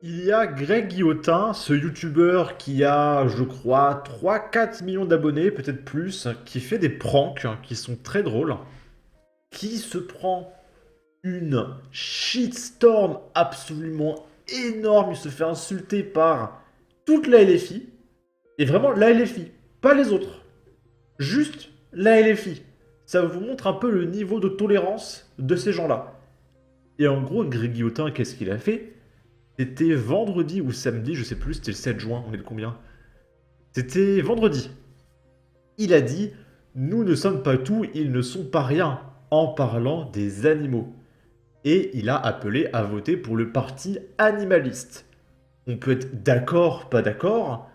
Il y a Greg Guillotin, ce youtubeur qui a, je crois, 3-4 millions d'abonnés, peut-être plus, qui fait des pranks qui sont très drôles, qui se prend une shitstorm absolument énorme. Il se fait insulter par toute la LFI, et vraiment la LFI, pas les autres, juste la LFI. Ça vous montre un peu le niveau de tolérance de ces gens-là. Et en gros, Greg Guillotin, qu'est-ce qu'il a fait? C'était vendredi ou samedi, je sais plus, c'était le 7 juin, on est de combien? C'était vendredi. Il a dit: nous ne sommes pas tout, ils ne sont pas rien, en parlant des animaux. Et il a appelé à voter pour le parti animaliste. On peut être d'accord, pas d'accord,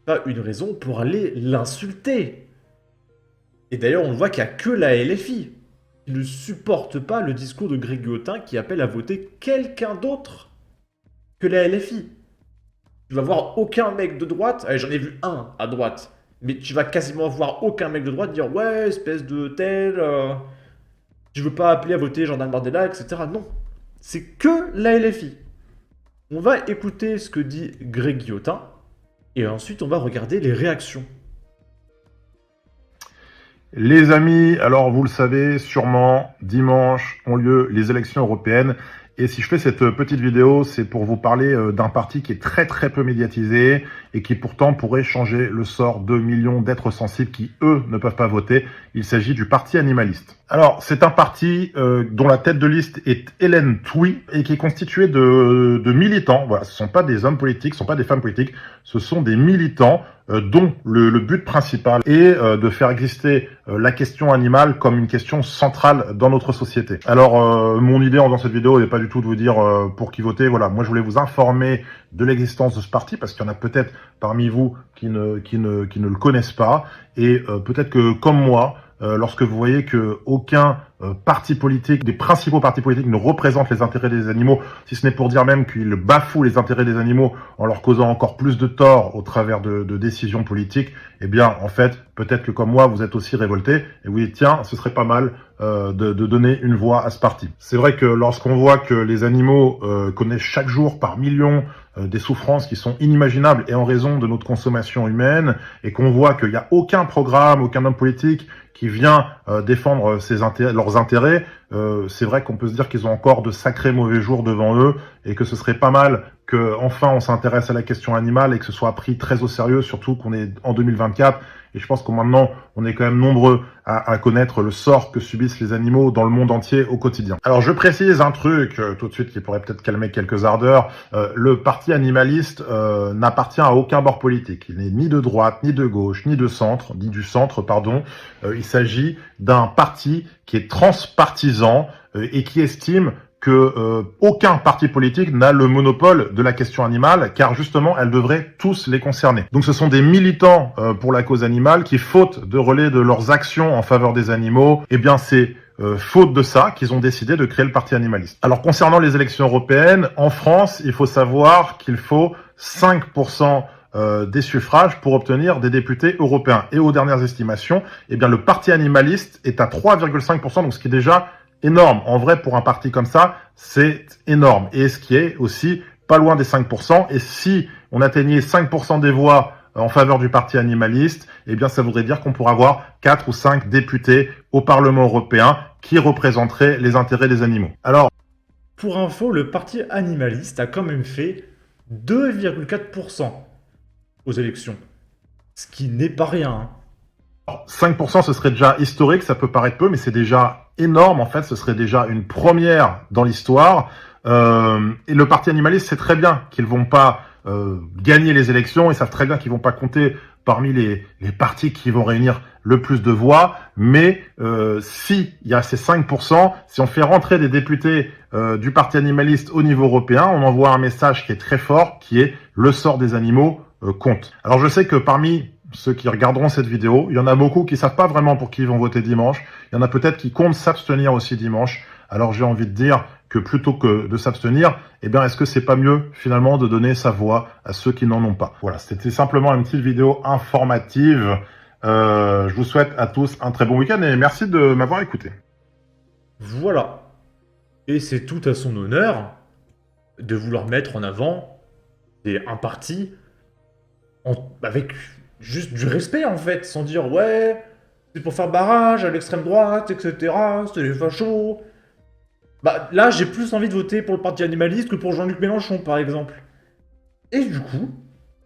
pas une raison pour aller l'insulter. Et d'ailleurs, on voit qu'il n'y a que la LFI qui ne supporte pas le discours de Greg Guillotin qui appelle à voter quelqu'un d'autre que la LFI. Tu vas voir aucun mec de droite, allez, j'en ai vu un à droite, mais tu vas quasiment voir aucun mec de droite dire ouais, espèce de tel, je veux pas appeler à voter Jordan Bardella, etc. Non, c'est que la LFI. On va écouter ce que dit Greg Guillotin, et ensuite on va regarder les réactions. Les amis, alors vous le savez sûrement, dimanche ont lieu les élections européennes. Et si je fais cette petite vidéo, c'est pour vous parler d'un parti qui est très très peu médiatisé et qui pourtant pourrait changer le sort de millions d'êtres sensibles qui, eux, ne peuvent pas voter. Il s'agit du Parti animaliste. Alors, c'est un parti dont la tête de liste est Hélène Touy et qui est constitué de militants. Voilà, ce ne sont pas des hommes politiques, ce ne sont pas des femmes politiques, ce sont des militants dont le but principal est de faire exister la question animale comme une question centrale dans notre société. Alors, mon idée en faisant cette vidéo n'est pas du tout de vous dire pour qui voter. Voilà, moi je voulais vous informer de l'existence de ce parti parce qu'il y en a peut-être parmi vous qui ne le connaissent pas et peut-être que comme moi, lorsque vous voyez que aucun parti politique, des principaux partis politiques ne représentent les intérêts des animaux, si ce n'est pour dire même qu'ils bafouent les intérêts des animaux en leur causant encore plus de tort au travers de décisions politiques, eh bien, en fait, peut-être que comme moi, vous êtes aussi révoltés et vous dites, tiens, ce serait pas mal de donner une voix à ce parti. C'est vrai que lorsqu'on voit que les animaux connaissent chaque jour par millions des souffrances qui sont inimaginables et en raison de notre consommation humaine, et qu'on voit qu'il n'y a aucun programme, aucun homme politique qui vient défendre leurs intérêts, c'est vrai qu'on peut se dire qu'ils ont encore de sacrés mauvais jours devant eux et que ce serait pas mal que enfin on s'intéresse à la question animale et que ce soit pris très au sérieux, surtout qu'on est en 2024. Et je pense que maintenant, on est quand même nombreux à connaître le sort que subissent les animaux dans le monde entier au quotidien. Alors je précise un truc tout de suite qui pourrait peut-être calmer quelques ardeurs. Le parti animaliste n'appartient à aucun bord politique. Il n'est ni de droite, ni de gauche, ni de centre, ni du centre, pardon. Il s'agit d'un parti qui est transpartisan et qui estime que aucun parti politique n'a le monopole de la question animale, car justement, elle devrait tous les concerner. Donc ce sont des militants pour la cause animale qui, faute de relais de leurs actions en faveur des animaux, eh bien c'est faute de ça qu'ils ont décidé de créer le parti animaliste. Alors concernant les élections européennes, en France, il faut savoir qu'il faut 5% des suffrages pour obtenir des députés européens. Et aux dernières estimations, eh bien le parti animaliste est à 3,5%, donc ce qui est déjà énorme. En vrai, pour un parti comme ça, c'est énorme. Et ce qui est aussi pas loin des 5%. Et si on atteignait 5% des voix en faveur du parti animaliste, eh bien, ça voudrait dire qu'on pourrait avoir 4 ou 5 députés au Parlement européen qui représenteraient les intérêts des animaux. Alors, Pour info, le parti animaliste a quand même fait 2,4% aux élections. Ce qui n'est pas rien, hein. 5%, ce serait déjà historique, ça peut paraître peu, mais c'est déjà énorme. En fait, ce serait déjà une première dans l'histoire. Et le parti animaliste sait très bien qu'ils vont pas gagner les élections, ils savent très bien qu'ils vont pas compter parmi les partis qui vont réunir le plus de voix. Mais si il y a ces 5%, si on fait rentrer des députés du parti animaliste au niveau européen, on envoie un message qui est très fort, qui est le sort des animaux compte. Alors je sais que parmi ceux qui regarderont cette vidéo, il y en a beaucoup qui savent pas vraiment pour qui ils vont voter dimanche. Il y en a peut-être qui comptent s'abstenir aussi dimanche. Alors j'ai envie de dire que plutôt que de s'abstenir, eh bien est-ce que c'est pas mieux finalement de donner sa voix à ceux qui n'en ont pas? Voilà, c'était simplement une petite vidéo informative. Je vous souhaite à tous un très bon week-end et merci de m'avoir écouté. Voilà. Et c'est tout à son honneur. de vouloir mettre en avant un parti avec juste du respect, en fait, sans dire, ouais, c'est pour faire barrage à l'extrême droite, etc., c'est les fachos. Bah, là, j'ai plus envie de voter pour le parti animaliste que pour Jean-Luc Mélenchon, par exemple. Et du coup,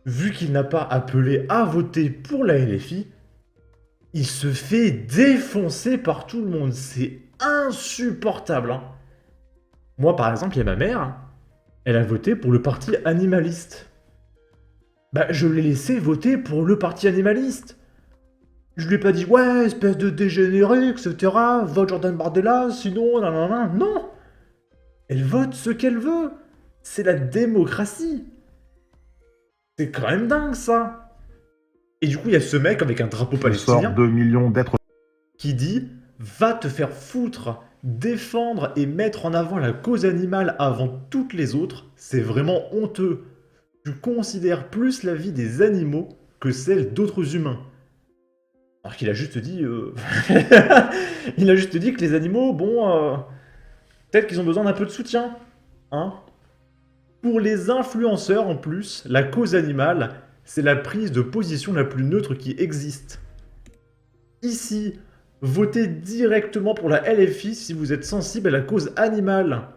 vu qu'il n'a pas appelé à voter pour la LFI, il se fait défoncer par tout le monde. C'est insupportable, hein. Moi, par exemple, il y a ma mère, elle a voté pour le parti animaliste. Bah, je l'ai laissé voter pour le parti animaliste. Je lui ai pas dit, ouais, espèce de dégénéré, etc., vote Jordan Bardella, sinon, nanana. Non. Elle vote ce qu'elle veut. C'est la démocratie. C'est quand même dingue, ça. Et du coup, il y a ce mec avec un drapeau Ce sort palestinien 2 millions d'êtres qui dit, va te faire foutre, défendre et mettre en avant la cause animale avant toutes les autres, c'est vraiment honteux. Tu considères plus la vie des animaux que celle d'autres humains. Alors qu'il a juste dit... il a juste dit que les animaux, bon... peut-être qu'ils ont besoin d'un peu de soutien. Hein. Pour les influenceurs, en plus, la cause animale, c'est la prise de position la plus neutre qui existe. Ici, votez directement pour la LFI si vous êtes sensible à la cause animale.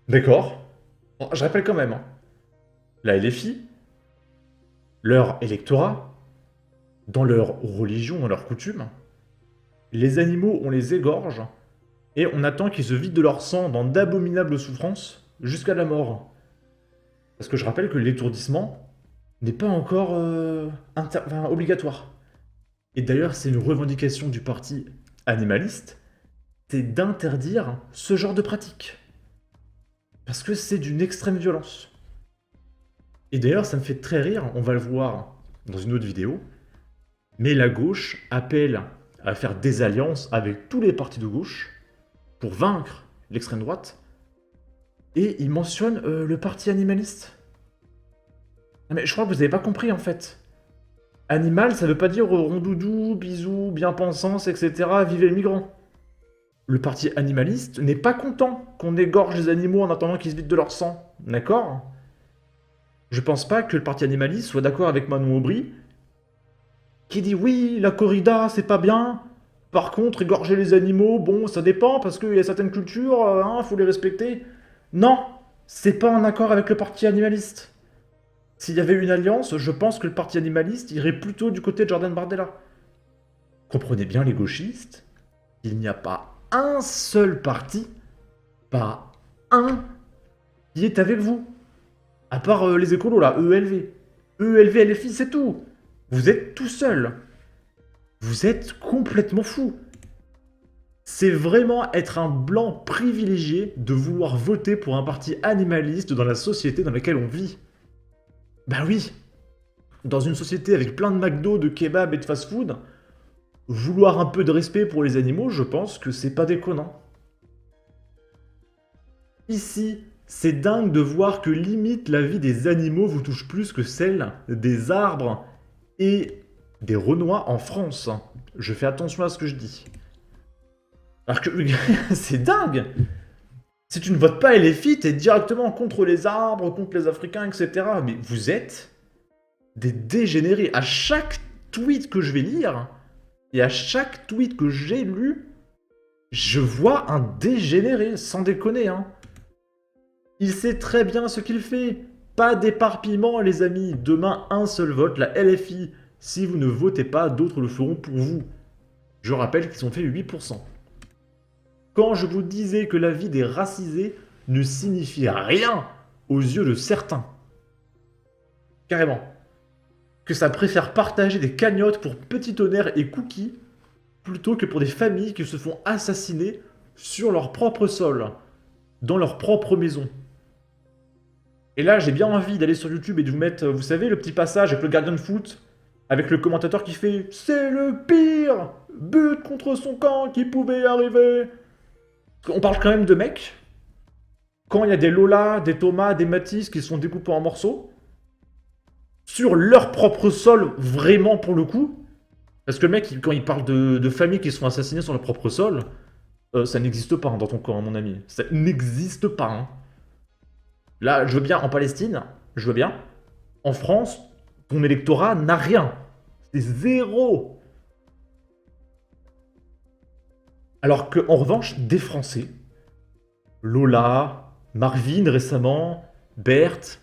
D'accord. Bon, je rappelle quand même. Hein. La LFI, leur électorat, dans leur religion, dans leurs coutumes, les animaux, on les égorge et on attend qu'ils se vident de leur sang dans d'abominables souffrances jusqu'à la mort. Parce que je rappelle que l'étourdissement n'est pas encore obligatoire. Et d'ailleurs, c'est une revendication du parti animaliste, c'est d'interdire ce genre de pratique. Parce que c'est d'une extrême violence. Et d'ailleurs, ça me fait très rire, on va le voir dans une autre vidéo, mais la gauche appelle à faire des alliances avec tous les partis de gauche pour vaincre l'extrême droite, et il mentionne le parti animaliste. Non mais je crois que vous n'avez pas compris en fait. Animal, ça veut pas dire rondoudou, bisous, bien-pensance, etc. Vive les migrants. Le parti animaliste n'est pas content qu'on égorge les animaux en attendant qu'ils se vident de leur sang. D'accord? Je pense pas que le parti animaliste soit d'accord avec Manon Aubry, qui dit oui, la corrida, c'est pas bien. Par contre, égorger les animaux, bon, ça dépend, parce qu'il y a certaines cultures, faut les respecter. Non, c'est pas en accord avec le parti animaliste. S'il y avait une alliance, je pense que le parti animaliste irait plutôt du côté de Jordan Bardella. Comprenez bien les gauchistes, il n'y a pas un seul parti, pas un, qui est avec vous. À part les écolos là, ELV. ELV, LFI, c'est tout. Vous êtes tout seul. Vous êtes complètement fou. C'est vraiment être un blanc privilégié de vouloir voter pour un parti animaliste dans la société dans laquelle on vit. Bah oui. Dans une société avec plein de McDo, de kebab et de fast-food, vouloir un peu de respect pour les animaux, je pense que c'est pas déconnant. Ici, c'est dingue de voir que limite la vie des animaux vous touche plus que celle des arbres et des renois en France. Je fais attention à ce que je dis. Alors que c'est dingue. Si tu ne votes pas LFI, t'es directement contre les arbres, contre les Africains, etc. Mais vous êtes des dégénérés. À chaque tweet que je vais lire, et à chaque tweet que j'ai lu, je vois un dégénéré, sans déconner, hein. Il sait très bien ce qu'il fait. Pas d'éparpillement, les amis. Demain, un seul vote, la LFI. Si vous ne votez pas, d'autres le feront pour vous. Je rappelle qu'ils ont fait 8%. Quand je vous disais que la vie des racisés ne signifie rien aux yeux de certains. Carrément. Que ça préfère partager des cagnottes pour petit tonnerre et cookies plutôt que pour des familles qui se font assassiner sur leur propre sol, dans leur propre maison. Et là, j'ai bien envie d'aller sur YouTube et de vous mettre, vous savez, le petit passage avec le gardien de foot, avec le commentateur qui fait « C'est le pire but contre son camp qui pouvait arriver !» On parle quand même de mecs. Quand il y a des Lola, des Thomas, des Matisse qui sont découpés en morceaux, sur leur propre sol, vraiment pour le coup, parce que le mec, quand il parle de familles qui sont assassinées sur leur propre sol, ça n'existe pas dans ton corps, mon ami. Ça n'existe pas. Hein. Là, je veux bien en Palestine, je veux bien. En France, ton électorat n'a rien. C'est zéro. Alors qu'en revanche, des Français, Lola, Marvin récemment, Berthe,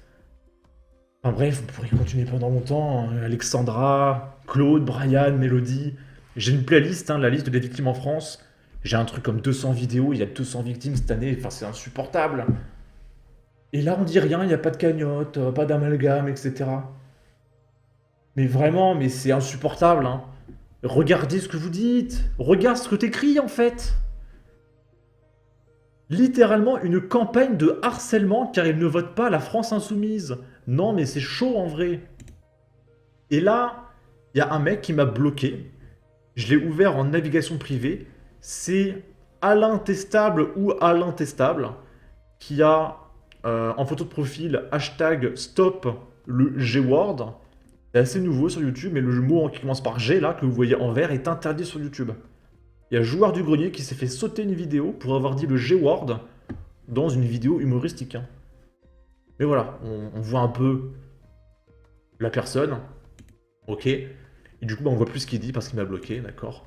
enfin bref, vous pourrez continuer pendant longtemps, hein. Alexandra, Claude, Brian, Mélodie. J'ai une playlist, hein, la liste des victimes en France. J'ai un truc comme 200 vidéos, il y a 200 victimes cette année, enfin c'est insupportable. Et là on dit rien, il n'y a pas de cagnotte, pas d'amalgame, etc. Mais vraiment, mais c'est insupportable, hein. Regardez ce que vous dites, regarde ce que t'écris en fait. Littéralement une campagne de harcèlement car ils ne votent pas la France insoumise. Non mais c'est chaud en vrai. Et là, il y a un mec qui m'a bloqué. Je l'ai ouvert en navigation privée. C'est Alain Testable ou Alain Testable qui a en photo de profil hashtag stop le G-word. C'est assez nouveau sur YouTube, mais le mot qui commence par G là, que vous voyez en vert, est interdit sur YouTube. Il y a Joueur du Grenier qui s'est fait sauter une vidéo pour avoir dit le G-word dans une vidéo humoristique, hein. Mais voilà, on voit un peu la personne. Ok. Et du coup, bah, on voit plus ce qu'il dit parce qu'il m'a bloqué, d'accord.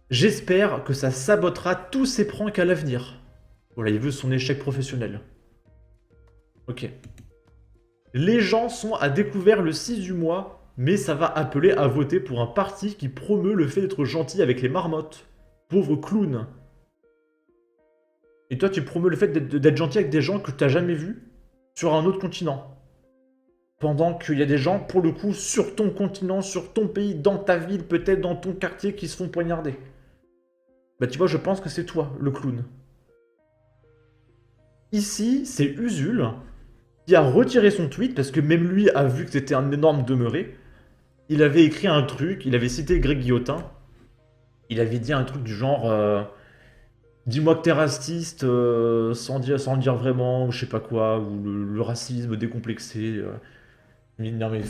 J'espère que ça sabotera tous ses pranks à l'avenir. Voilà, il veut son échec professionnel. Ok. Les gens sont à découvert le 6 du mois, mais ça va appeler à voter pour un parti qui promeut le fait d'être gentil avec les marmottes. Pauvre clown. Et toi, tu promeux le fait d'être gentil avec des gens que tu n'as jamais vus sur un autre continent. Pendant qu'il y a des gens, pour le coup, sur ton continent, sur ton pays, dans ta ville, peut-être dans ton quartier, qui se font poignarder. Bah tu vois, je pense que c'est toi, le clown. Ici, c'est Usul qui a retiré son tweet, parce que même lui a vu que c'était un énorme demeuré. Il avait écrit un truc, il avait cité Greg Guillotin. Il avait dit un truc du genre... dis-moi que t'es raciste sans dire vraiment, ou je sais pas quoi, ou le racisme décomplexé. Mais non mais...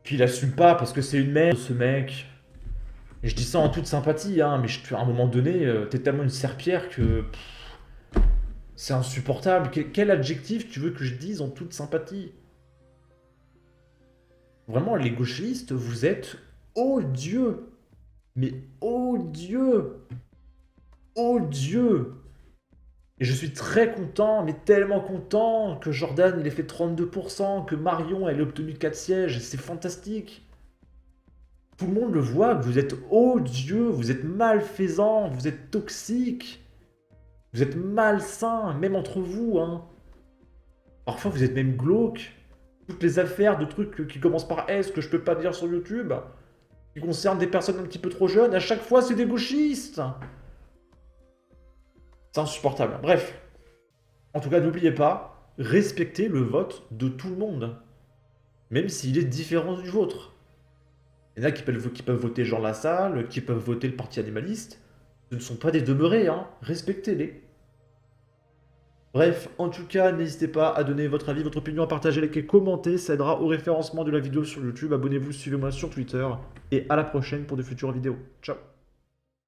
Puis il assume pas parce que c'est une merde ce mec. Et je dis ça en toute sympathie, hein, mais à un moment donné, t'es tellement une serpillère que... c'est insupportable. Quel adjectif tu veux que je dise en toute sympathie? Vraiment, les gauchistes, vous êtes odieux. Mais odieux. Odieux. Et je suis très content, mais tellement content que Jordan il ait fait 32%, que Marion elle ait obtenu 4 sièges, c'est fantastique. Tout le monde le voit, que vous êtes odieux, vous êtes malfaisant, vous êtes toxique, vous êtes malsain, même entre vous, hein. Parfois vous êtes même glauque. Toutes les affaires de trucs qui commencent par S que je peux pas dire sur YouTube, qui concernent des personnes un petit peu trop jeunes, à chaque fois c'est des gauchistes. C'est insupportable. Bref. En tout cas, n'oubliez pas, respectez le vote de tout le monde. Même s'il est différent du vôtre. Il y en a qui peuvent voter Jean Lassalle, qui peuvent voter le parti animaliste. Ce ne sont pas des demeurés, hein. Respectez-les. Bref, en tout cas, n'hésitez pas à donner votre avis, votre opinion, à partager, liker, commenter. Ça aidera au référencement de la vidéo sur YouTube. Abonnez-vous, suivez-moi sur Twitter. Et à la prochaine pour de futures vidéos. Ciao.